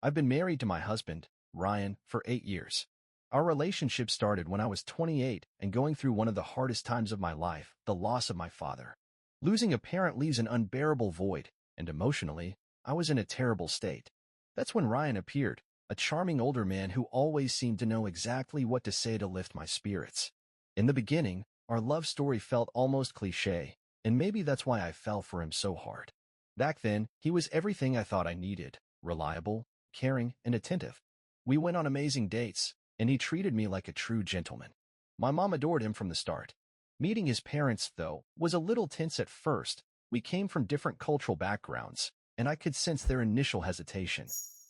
I've been married to my husband, Ryan, for 8 years. Our relationship started when I was 28 and going through one of the hardest times of my life, the loss of my father. Losing a parent leaves an unbearable void, and emotionally, I was in a terrible state. That's when Ryan appeared, a charming older man who always seemed to know exactly what to say to lift my spirits. In the beginning, our love story felt almost cliché, and maybe that's why I fell for him so hard. Back then, he was everything I thought I needed: reliable, caring, and attentive. We went on amazing dates, and he treated me like a true gentleman. My mom adored him from the start. Meeting his parents, though, was a little tense at first. We came from different cultural backgrounds, and I could sense their initial hesitation.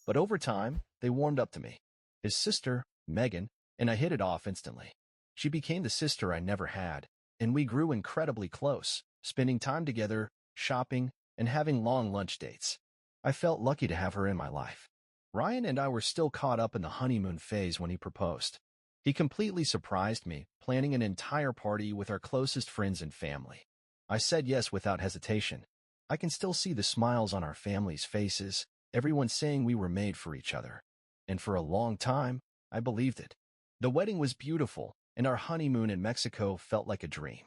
But over time, they warmed up to me. His sister, Megan, and I hit it off instantly. She became the sister I never had, and we grew incredibly close, spending time together, shopping, and having long lunch dates. I felt lucky to have her in my life. Ryan and I were still caught up in the honeymoon phase when he proposed. He completely surprised me, planning an entire party with our closest friends and family. I said yes without hesitation. I can still see the smiles on our family's faces, everyone saying we were made for each other. And for a long time, I believed it. The wedding was beautiful, and our honeymoon in Mexico felt like a dream.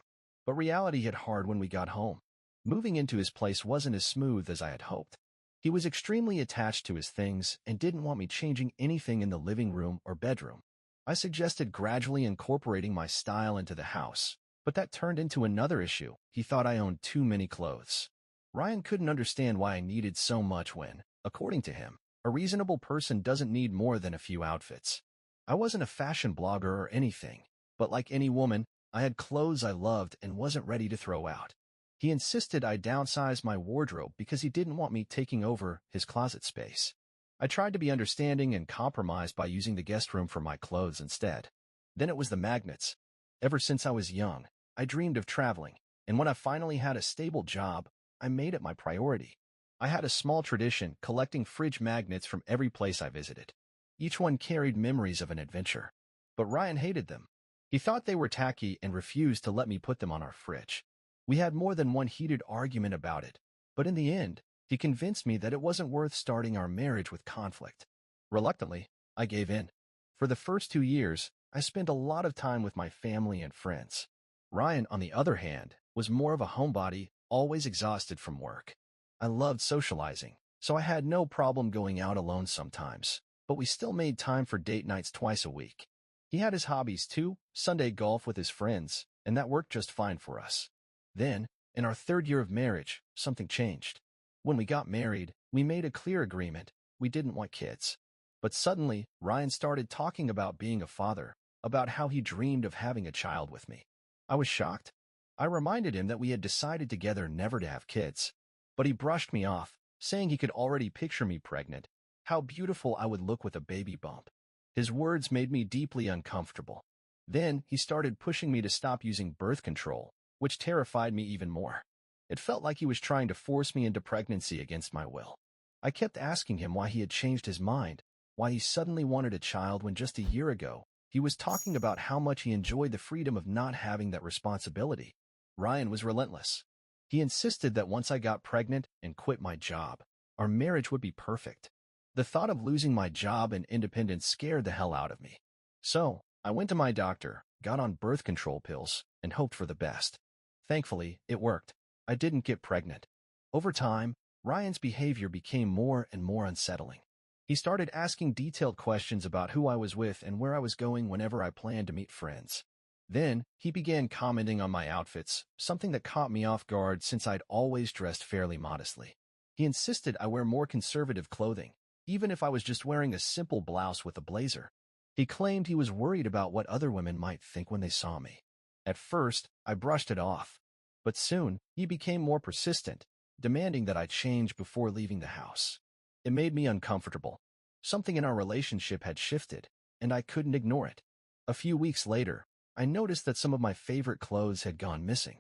But reality hit hard when we got home. Moving into his place wasn't as smooth as I had hoped. He was extremely attached to his things and didn't want me changing anything in the living room or bedroom. I suggested gradually incorporating my style into the house, but that turned into another issue. He thought I owned too many clothes. Ryan couldn't understand why I needed so much when, according to him, a reasonable person doesn't need more than a few outfits. I wasn't a fashion blogger or anything, but like any woman, I had clothes I loved and wasn't ready to throw out. He insisted I downsize my wardrobe because he didn't want me taking over his closet space. I tried to be understanding and compromised by using the guest room for my clothes instead. Then it was the magnets. Ever since I was young, I dreamed of traveling, and when I finally had a stable job, I made it my priority. I had a small tradition collecting fridge magnets from every place I visited. Each one carried memories of an adventure. But Ryan hated them. He thought they were tacky and refused to let me put them on our fridge. We had more than one heated argument about it, but in the end, he convinced me that it wasn't worth starting our marriage with conflict. Reluctantly, I gave in. For the first 2 years, I spent a lot of time with my family and friends. Ryan, on the other hand, was more of a homebody, always exhausted from work. I loved socializing, so I had no problem going out alone sometimes, but we still made time for date nights twice a week. He had his hobbies too, Sunday golf with his friends, and that worked just fine for us. Then, in our 3rd year of marriage, something changed. When we got married, we made a clear agreement: we didn't want kids. But suddenly, Ryan started talking about being a father, about how he dreamed of having a child with me. I was shocked. I reminded him that we had decided together never to have kids. But he brushed me off, saying he could already picture me pregnant, how beautiful I would look with a baby bump. His words made me deeply uncomfortable. Then he started pushing me to stop using birth control, which terrified me even more. It felt like he was trying to force me into pregnancy against my will. I kept asking him why he had changed his mind, why he suddenly wanted a child when just a year ago, he was talking about how much he enjoyed the freedom of not having that responsibility. Ryan was relentless. He insisted that once I got pregnant and quit my job, our marriage would be perfect. The thought of losing my job and independence scared the hell out of me. So, I went to my doctor, got on birth control pills, and hoped for the best. Thankfully, it worked. I didn't get pregnant. Over time, Ryan's behavior became more and more unsettling. He started asking detailed questions about who I was with and where I was going whenever I planned to meet friends. Then, he began commenting on my outfits, something that caught me off guard since I'd always dressed fairly modestly. He insisted I wear more conservative clothing, even if I was just wearing a simple blouse with a blazer. He claimed he was worried about what other women might think when they saw me. At first, I brushed it off. But soon, he became more persistent, demanding that I change before leaving the house. It made me uncomfortable. Something in our relationship had shifted, and I couldn't ignore it. A few weeks later, I noticed that some of my favorite clothes had gone missing.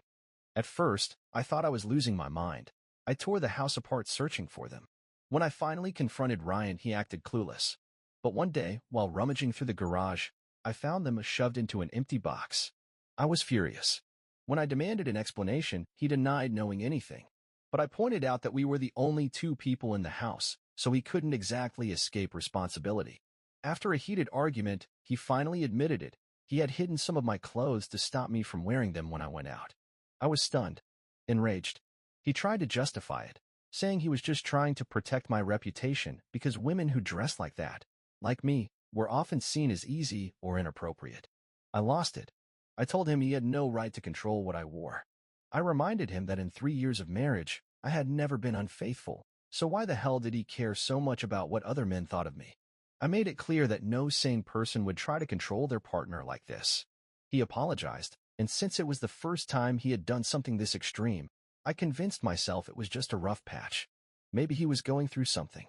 At first, I thought I was losing my mind. I tore the house apart searching for them. When I finally confronted Ryan, he acted clueless. But one day, while rummaging through the garage, I found them shoved into an empty box. I was furious. When I demanded an explanation, he denied knowing anything. But I pointed out that we were the only 2 people in the house, so he couldn't exactly escape responsibility. After a heated argument, he finally admitted it. He had hidden some of my clothes to stop me from wearing them when I went out. I was stunned, enraged. He tried to justify it, saying he was just trying to protect my reputation because women who dress like that, like me, were often seen as easy or inappropriate. I lost it. I told him he had no right to control what I wore. I reminded him that in 3 years of marriage, I had never been unfaithful, so why the hell did he care so much about what other men thought of me? I made it clear that no sane person would try to control their partner like this. He apologized, and since it was the first time he had done something this extreme, I convinced myself it was just a rough patch. Maybe he was going through something.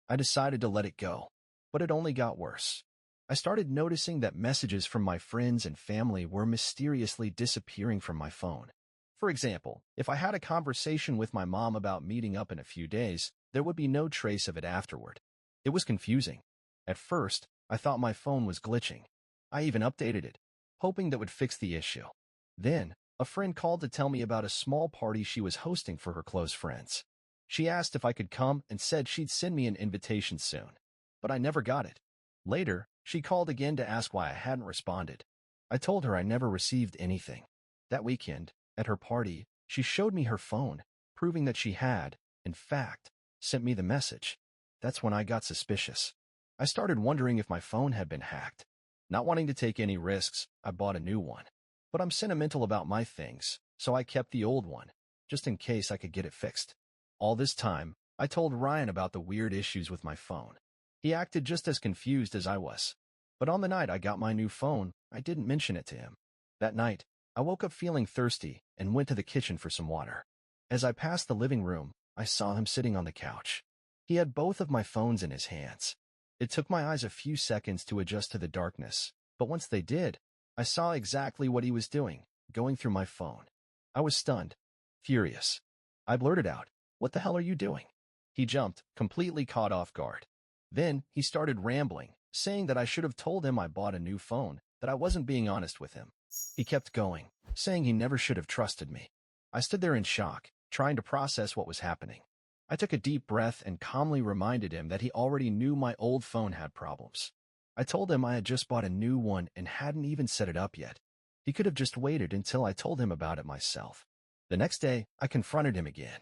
I decided to let it go, but it only got worse. I started noticing that messages from my friends and family were mysteriously disappearing from my phone. For example, if I had a conversation with my mom about meeting up in a few days, there would be no trace of it afterward. It was confusing. At first, I thought my phone was glitching. I even updated it, hoping that would fix the issue. Then, a friend called to tell me about a small party she was hosting for her close friends. She asked if I could come and said she'd send me an invitation soon. But I never got it. Later, she called again to ask why I hadn't responded. I told her I never received anything. That weekend, at her party, she showed me her phone, proving that she had, in fact, sent me the message. That's when I got suspicious. I started wondering if my phone had been hacked. Not wanting to take any risks, I bought a new one. But I'm sentimental about my things, so I kept the old one, just in case I could get it fixed. All this time, I told Ryan about the weird issues with my phone. He acted just as confused as I was. But on the night I got my new phone, I didn't mention it to him. That night, I woke up feeling thirsty and went to the kitchen for some water. As I passed the living room, I saw him sitting on the couch. He had both of my phones in his hands. It took my eyes a few seconds to adjust to the darkness, but once they did, I saw exactly what he was doing, going through my phone. I was stunned, furious. I blurted out, "What the hell are you doing?" He jumped, completely caught off guard. Then he started rambling, saying that I should have told him I bought a new phone, that I wasn't being honest with him. He kept going, saying he never should have trusted me. I stood there in shock, trying to process what was happening. I took a deep breath and calmly reminded him that he already knew my old phone had problems. I told him I had just bought a new one and hadn't even set it up yet. He could have just waited until I told him about it myself. The next day, I confronted him again.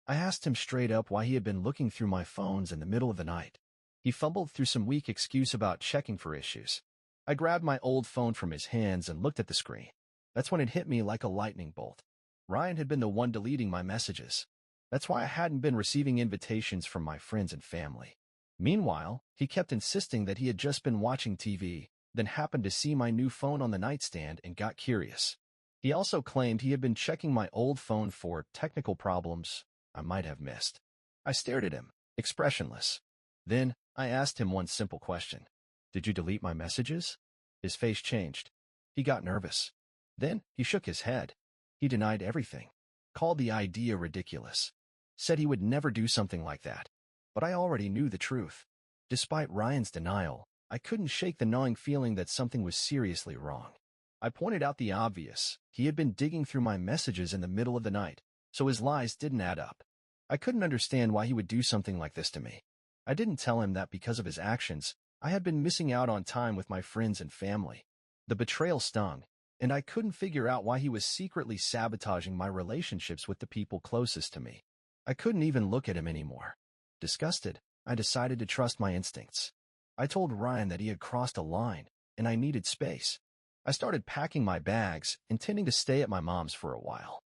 I asked him straight up why he had been looking through my phones in the middle of the night. He fumbled through some weak excuse about checking for issues. I grabbed my old phone from his hands and looked at the screen. That's when it hit me like a lightning bolt. Ryan had been the one deleting my messages. That's why I hadn't been receiving invitations from my friends and family. Meanwhile, he kept insisting that he had just been watching TV, then happened to see my new phone on the nightstand and got curious. He also claimed he had been checking my old phone for technical problems I might have missed. I stared at him, expressionless. Then, I asked him one simple question. "Did you delete my messages?" His face changed. He got nervous. Then, he shook his head. He denied everything, called the idea ridiculous, said he would never do something like that. But I already knew the truth. Despite Ryan's denial, I couldn't shake the gnawing feeling that something was seriously wrong. I pointed out the obvious. He had been digging through my messages in the middle of the night, so his lies didn't add up. I couldn't understand why he would do something like this to me. I didn't tell him that because of his actions, I had been missing out on time with my friends and family. The betrayal stung, and I couldn't figure out why he was secretly sabotaging my relationships with the people closest to me. I couldn't even look at him anymore. Disgusted, I decided to trust my instincts. I told Ryan that he had crossed a line, and I needed space. I started packing my bags, intending to stay at my mom's for a while.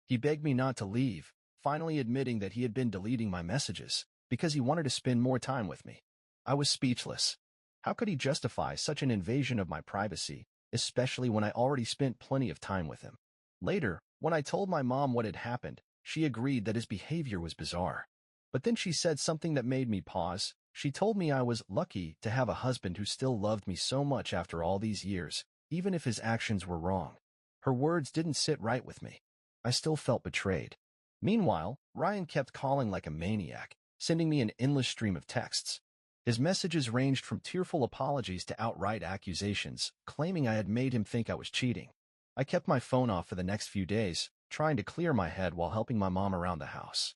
He begged me not to leave, finally admitting that he had been deleting my messages because he wanted to spend more time with me. I was speechless. How could he justify such an invasion of my privacy, especially when I already spent plenty of time with him? Later, when I told my mom what had happened, she agreed that his behavior was bizarre. But then she said something that made me pause. She told me I was lucky to have a husband who still loved me so much after all these years, even if his actions were wrong. Her words didn't sit right with me. I still felt betrayed. Meanwhile, Ryan kept calling like a maniac, sending me an endless stream of texts. His messages ranged from tearful apologies to outright accusations, claiming I had made him think I was cheating. I kept my phone off for the next few days, trying to clear my head while helping my mom around the house.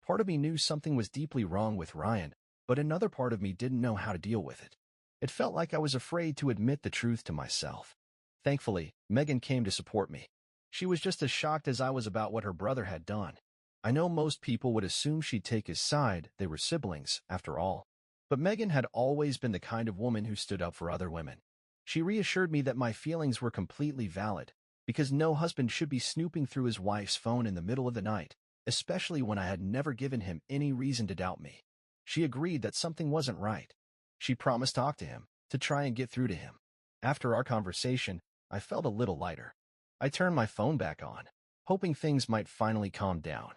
Part of me knew something was deeply wrong with Ryan, but another part of me didn't know how to deal with it. It felt like I was afraid to admit the truth to myself. Thankfully, Megan came to support me. She was just as shocked as I was about what her brother had done. I know most people would assume she'd take his side, they were siblings, after all. But Megan had always been the kind of woman who stood up for other women. She reassured me that my feelings were completely valid, because no husband should be snooping through his wife's phone in the middle of the night, especially when I had never given him any reason to doubt me. She agreed that something wasn't right. She promised to talk to him, to try and get through to him. After our conversation, I felt a little lighter. I turned my phone back on, hoping things might finally calm down.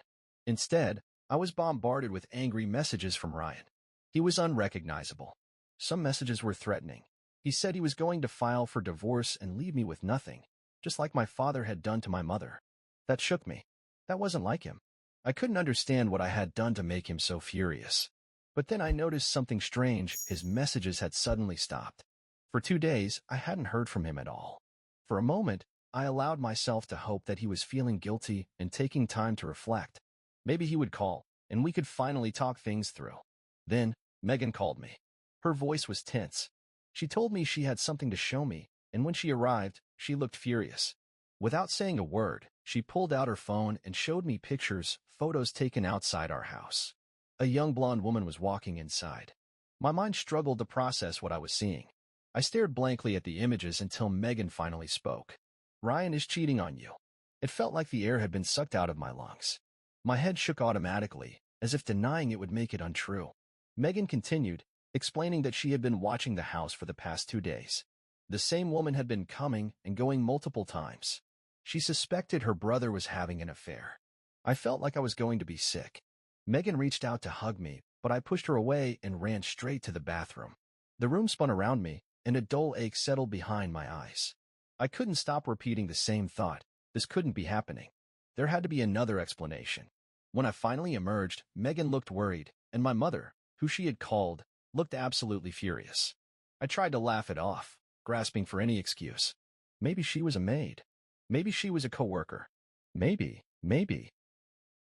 Instead, I was bombarded with angry messages from Ryan. He was unrecognizable. Some messages were threatening. He said he was going to file for divorce and leave me with nothing, just like my father had done to my mother. That shook me. That wasn't like him. I couldn't understand what I had done to make him so furious. But then I noticed something strange. His messages had suddenly stopped. For 2 days, I hadn't heard from him at all. For a moment, I allowed myself to hope that he was feeling guilty and taking time to reflect. Maybe he would call, and we could finally talk things through. Then, Megan called me. Her voice was tense. She told me she had something to show me, and when she arrived, she looked furious. Without saying a word, she pulled out her phone and showed me photos taken outside our house. A young blonde woman was walking inside. My mind struggled to process what I was seeing. I stared blankly at the images until Megan finally spoke. "Ryan is cheating on you." It felt like the air had been sucked out of my lungs. My head shook automatically, as if denying it would make it untrue. Megan continued, explaining that she had been watching the house for the past 2 days. The same woman had been coming and going multiple times. She suspected her brother was having an affair. I felt like I was going to be sick. Megan reached out to hug me, but I pushed her away and ran straight to the bathroom. The room spun around me, and a dull ache settled behind my eyes. I couldn't stop repeating the same thought. This couldn't be happening. There had to be another explanation. When I finally emerged, Megan looked worried, and my mother, who she had called, looked absolutely furious. I tried to laugh it off, grasping for any excuse. Maybe she was a maid. Maybe she was a coworker. Maybe.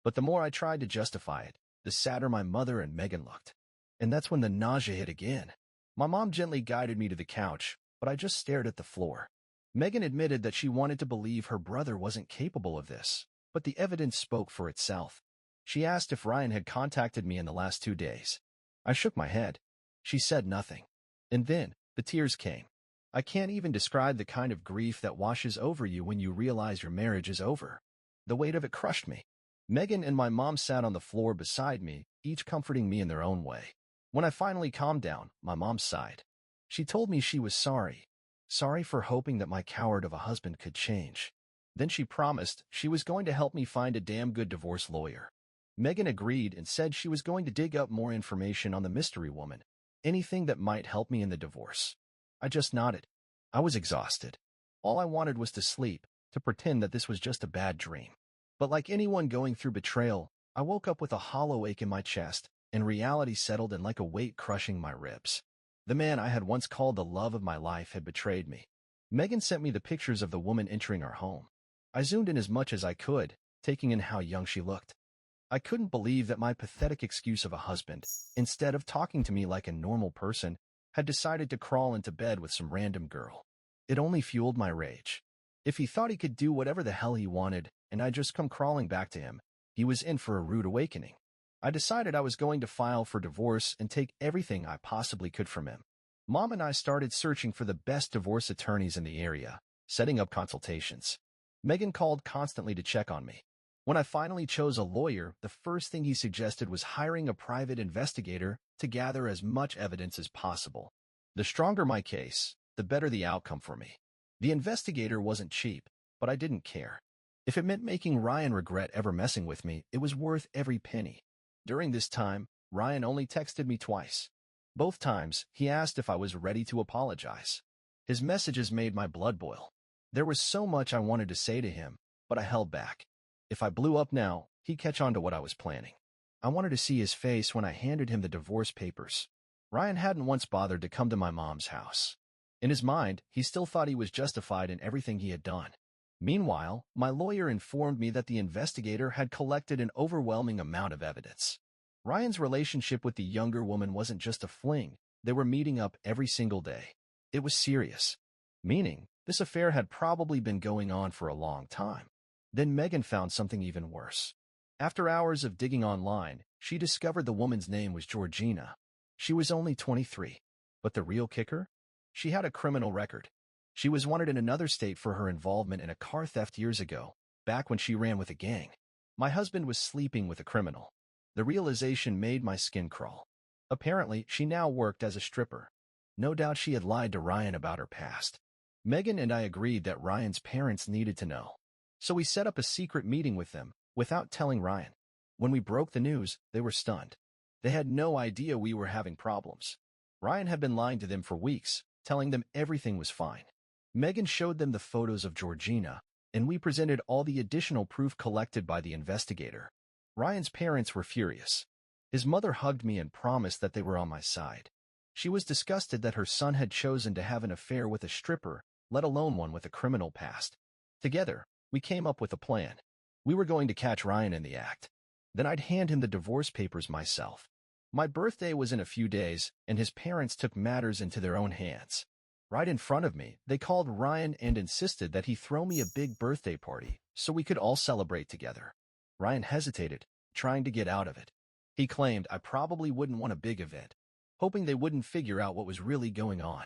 But the more I tried to justify it, the sadder my mother and Megan looked. And that's when the nausea hit again. My mom gently guided me to the couch, but I just stared at the floor. Megan admitted that she wanted to believe her brother wasn't capable of this, but the evidence spoke for itself. She asked if Ryan had contacted me in the last 2 days. I shook my head. She said nothing. And then, the tears came. I can't even describe the kind of grief that washes over you when you realize your marriage is over. The weight of it crushed me. Megan and my mom sat on the floor beside me, each comforting me in their own way. When I finally calmed down, my mom sighed. She told me she was sorry. Sorry for hoping that my coward of a husband could change. Then she promised she was going to help me find a damn good divorce lawyer. Megan agreed and said she was going to dig up more information on the mystery woman, anything that might help me in the divorce. I just nodded. I was exhausted. All I wanted was to sleep, to pretend that this was just a bad dream. But like anyone going through betrayal, I woke up with a hollow ache in my chest, and reality settled in like a weight crushing my ribs. The man I had once called the love of my life had betrayed me. Megan sent me the pictures of the woman entering our home. I zoomed in as much as I could, taking in how young she looked. I couldn't believe that my pathetic excuse of a husband, instead of talking to me like a normal person, had decided to crawl into bed with some random girl. It only fueled my rage. If he thought he could do whatever the hell he wanted, and I'd just come crawling back to him, he was in for a rude awakening. I decided I was going to file for divorce and take everything I possibly could from him. Mom and I started searching for the best divorce attorneys in the area, setting up consultations. Megan called constantly to check on me. When I finally chose a lawyer, the first thing he suggested was hiring a private investigator to gather as much evidence as possible. The stronger my case, the better the outcome for me. The investigator wasn't cheap, but I didn't care. If it meant making Ryan regret ever messing with me, it was worth every penny. During this time, Ryan only texted me twice. Both times, he asked if I was ready to apologize. His messages made my blood boil. There was so much I wanted to say to him, but I held back. If I blew up now, he'd catch on to what I was planning. I wanted to see his face when I handed him the divorce papers. Ryan hadn't once bothered to come to my mom's house. In his mind, he still thought he was justified in everything he had done. Meanwhile, my lawyer informed me that the investigator had collected an overwhelming amount of evidence. Ryan's relationship with the younger woman wasn't just a fling. They were meeting up every single day. It was serious, meaning this affair had probably been going on for a long time. Then Megan found something even worse. After hours of digging online, she discovered the woman's name was Georgina. She was only 23. But the real kicker? She had a criminal record. She was wanted in another state for her involvement in a car theft years ago, back when she ran with a gang. My husband was sleeping with a criminal. The realization made my skin crawl. Apparently, she now worked as a stripper. No doubt she had lied to Ryan about her past. Megan and I agreed that Ryan's parents needed to know. So we set up a secret meeting with them, without telling Ryan. When we broke the news, they were stunned. They had no idea we were having problems. Ryan had been lying to them for weeks, telling them everything was fine. Megan showed them the photos of Georgina, and we presented all the additional proof collected by the investigator. Ryan's parents were furious. His mother hugged me and promised that they were on my side. She was disgusted that her son had chosen to have an affair with a stripper, let alone one with a criminal past. Together, we came up with a plan. We were going to catch Ryan in the act. Then I'd hand him the divorce papers myself. My birthday was in a few days, and his parents took matters into their own hands. Right in front of me, they called Ryan and insisted that he throw me a big birthday party so we could all celebrate together. Ryan hesitated, trying to get out of it. He claimed I probably wouldn't want a big event, hoping they wouldn't figure out what was really going on.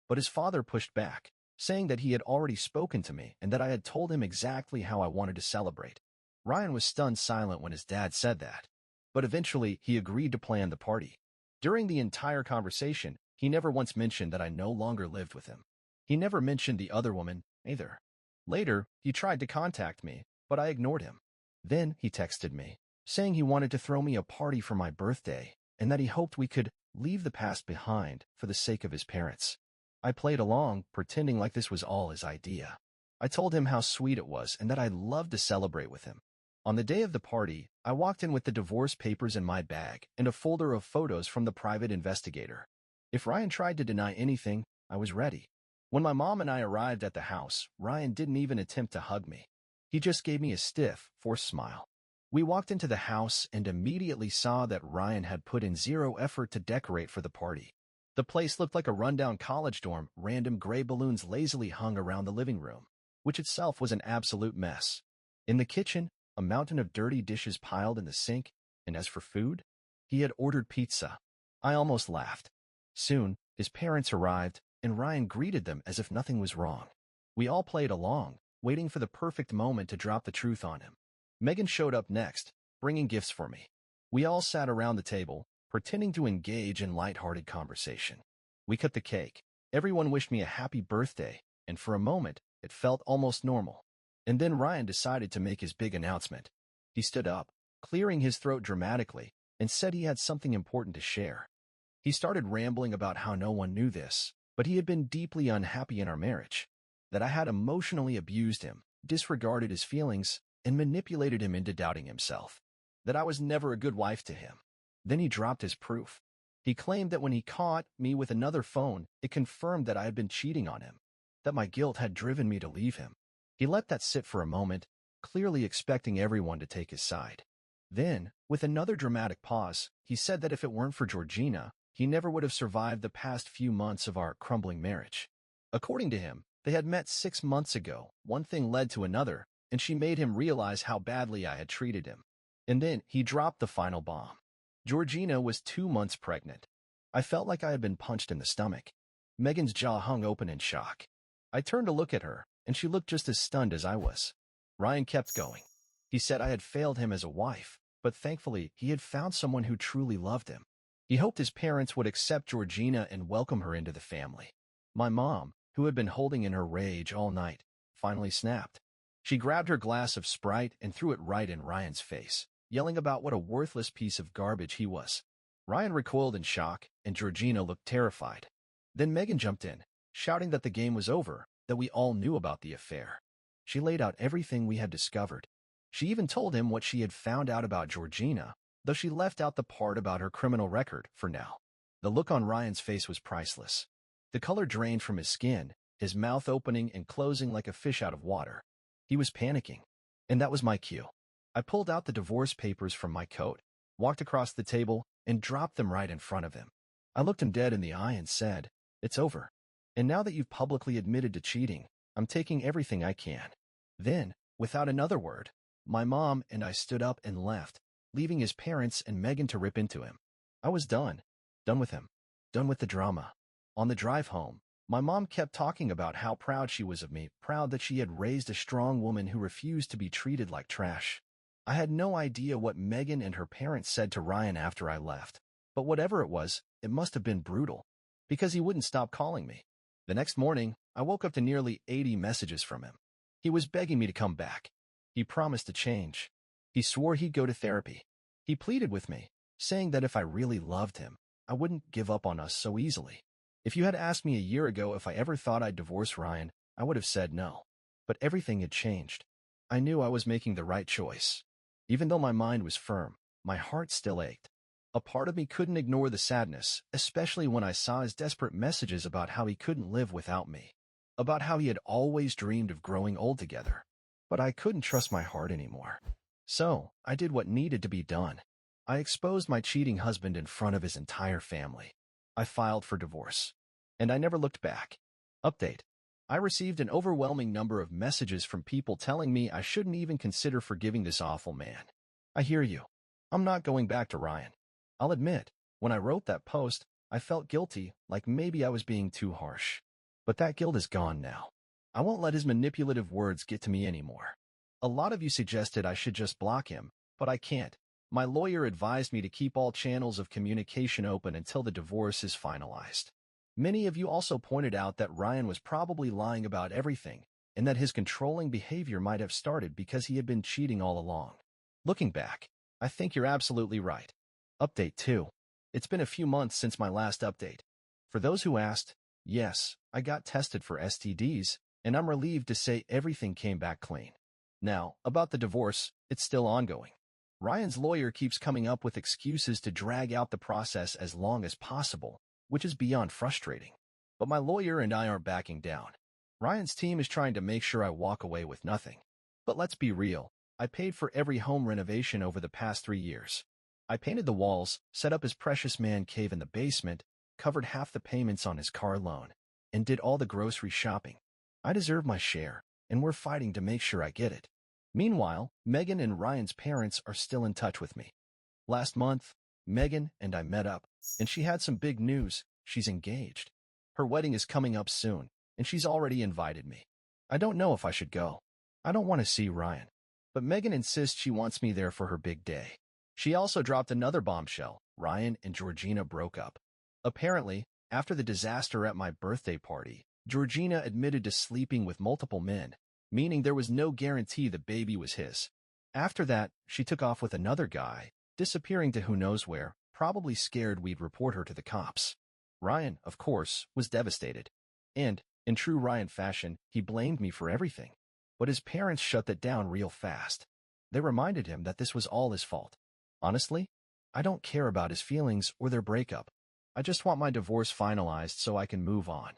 But his father pushed back, saying that he had already spoken to me and that I had told him exactly how I wanted to celebrate. Ryan was stunned silent when his dad said that. But eventually, he agreed to plan the party. During the entire conversation, he never once mentioned that I no longer lived with him. He never mentioned the other woman, either. Later, he tried to contact me, but I ignored him. Then he texted me, saying he wanted to throw me a party for my birthday and that he hoped we could leave the past behind for the sake of his parents. I played along, pretending like this was all his idea. I told him how sweet it was and that I'd love to celebrate with him. On the day of the party, I walked in with the divorce papers in my bag and a folder of photos from the private investigator. If Ryan tried to deny anything, I was ready. When my mom and I arrived at the house, Ryan didn't even attempt to hug me. He just gave me a stiff, forced smile. We walked into the house and immediately saw that Ryan had put in zero effort to decorate for the party. The place looked like a rundown college dorm. Random gray balloons lazily hung around the living room, which itself was an absolute mess. In the kitchen, a mountain of dirty dishes piled in the sink, and as for food, he had ordered pizza. I almost laughed. Soon, his parents arrived, and Ryan greeted them as if nothing was wrong. We all played along, waiting for the perfect moment to drop the truth on him. Megan showed up next, bringing gifts for me. We all sat around the table, pretending to engage in light-hearted conversation. We cut the cake. Everyone wished me a happy birthday, and for a moment, it felt almost normal. And then Ryan decided to make his big announcement. He stood up, clearing his throat dramatically, and said he had something important to share. He started rambling about how no one knew this, but he had been deeply unhappy in our marriage, that I had emotionally abused him, disregarded his feelings, and manipulated him into doubting himself, that I was never a good wife to him. Then he dropped his proof. He claimed that when he caught me with another phone, it confirmed that I had been cheating on him, that my guilt had driven me to leave him. He let that sit for a moment, clearly expecting everyone to take his side. Then, with another dramatic pause, he said that if it weren't for Georgina, he never would have survived the past few months of our crumbling marriage. According to him, they had met 6 months ago. One thing led to another, and she made him realize how badly I had treated him. And then he dropped the final bomb. Georgina was 2 months pregnant. I felt like I had been punched in the stomach. Megan's jaw hung open in shock. I turned to look at her, and she looked just as stunned as I was. Ryan kept going. He said I had failed him as a wife, but thankfully he had found someone who truly loved him. He hoped his parents would accept Georgina and welcome her into the family. My mom, who had been holding in her rage all night, finally snapped. She grabbed her glass of Sprite and threw it right in Ryan's face, yelling about what a worthless piece of garbage he was. Ryan recoiled in shock, and Georgina looked terrified. Then Megan jumped in, shouting that the game was over, that we all knew about the affair. She laid out everything we had discovered. She even told him what she had found out about Georgina, though she left out the part about her criminal record for now. The look on Ryan's face was priceless. The color drained from his skin, his mouth opening and closing like a fish out of water. He was panicking, and that was my cue. I pulled out the divorce papers from my coat. walked across the table, and dropped them right in front of him. I looked him dead in the eye and said, "It's over. And now that you've publicly admitted to cheating, I'm taking everything I can." Then, without another word, my mom and I stood up and left, leaving his parents and Megan to rip into him. I was done. Done with him. Done with the drama. On the drive home, my mom kept talking about how proud she was of me, proud that she had raised a strong woman who refused to be treated like trash. I had no idea what Megan and her parents said to Ryan after I left, but whatever it was, it must have been brutal, because he wouldn't stop calling me. The next morning, I woke up to nearly 80 messages from him. He was begging me to come back. He promised to change. He swore he'd go to therapy. He pleaded with me, saying that if I really loved him, I wouldn't give up on us so easily. If you had asked me a year ago if I ever thought I'd divorce Ryan, I would have said no. But everything had changed. I knew I was making the right choice. Even though my mind was firm, my heart still ached. A part of me couldn't ignore the sadness, especially when I saw his desperate messages about how he couldn't live without me, about how he had always dreamed of growing old together. But I couldn't trust my heart anymore. So, I did what needed to be done. I exposed my cheating husband in front of his entire family. I filed for divorce. And I never looked back. Update. I received an overwhelming number of messages from people telling me I shouldn't even consider forgiving this awful man. I hear you. I'm not going back to Ryan. I'll admit, when I wrote that post, I felt guilty, like maybe I was being too harsh. But that guilt is gone now. I won't let his manipulative words get to me anymore. A lot of you suggested I should just block him, but I can't. My lawyer advised me to keep all channels of communication open until the divorce is finalized. Many of you also pointed out that Ryan was probably lying about everything, and that his controlling behavior might have started because he had been cheating all along. Looking back, I think you're absolutely right. Update 2. It's been a few months since my last update. For those who asked, yes, I got tested for STDs, and I'm relieved to say everything came back clean. Now, about the divorce, it's still ongoing. Ryan's lawyer keeps coming up with excuses to drag out the process as long as possible, which is beyond frustrating. But my lawyer and I aren't backing down. Ryan's team is trying to make sure I walk away with nothing. But let's be real, I paid for every home renovation over the past 3 years. I painted the walls, set up his precious man cave in the basement, covered half the payments on his car loan, and did all the grocery shopping. I deserve my share, and we're fighting to make sure I get it. Meanwhile, Megan and Ryan's parents are still in touch with me. Last month, Megan and I met up, and she had some big news. She's engaged. Her wedding is coming up soon, and she's already invited me. I don't know if I should go. I don't want to see Ryan. But Megan insists she wants me there for her big day. She also dropped another bombshell. Ryan and Georgina broke up. Apparently, after the disaster at my birthday party, Georgina admitted to sleeping with multiple men, meaning there was no guarantee the baby was his. After that, she took off with another guy, disappearing to who knows where, probably scared we'd report her to the cops. Ryan, of course, was devastated. And, in true Ryan fashion, he blamed me for everything. But his parents shut that down real fast. They reminded him that this was all his fault. Honestly, I don't care about his feelings or their breakup. I just want my divorce finalized so I can move on.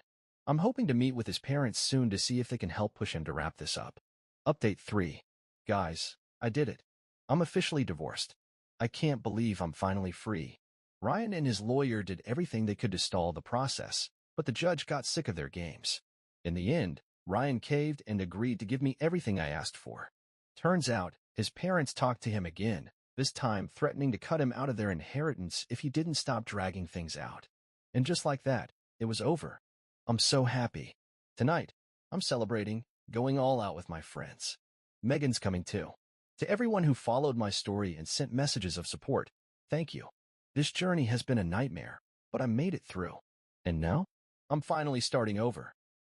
I'm hoping to meet with his parents soon to see if they can help push him to wrap this up. Update 3. Guys, I did it. I'm officially divorced. I can't believe I'm finally free. Ryan and his lawyer did everything they could to stall the process, but the judge got sick of their games. In the end, Ryan caved and agreed to give me everything I asked for. Turns out, his parents talked to him again, this time threatening to cut him out of their inheritance if he didn't stop dragging things out. And just like that, it was over. I'm so happy. Tonight, I'm celebrating, going all out with my friends. Megan's coming too. To everyone who followed my story and sent messages of support, thank you. This journey has been a nightmare, but I made it through. And now, I'm finally starting over.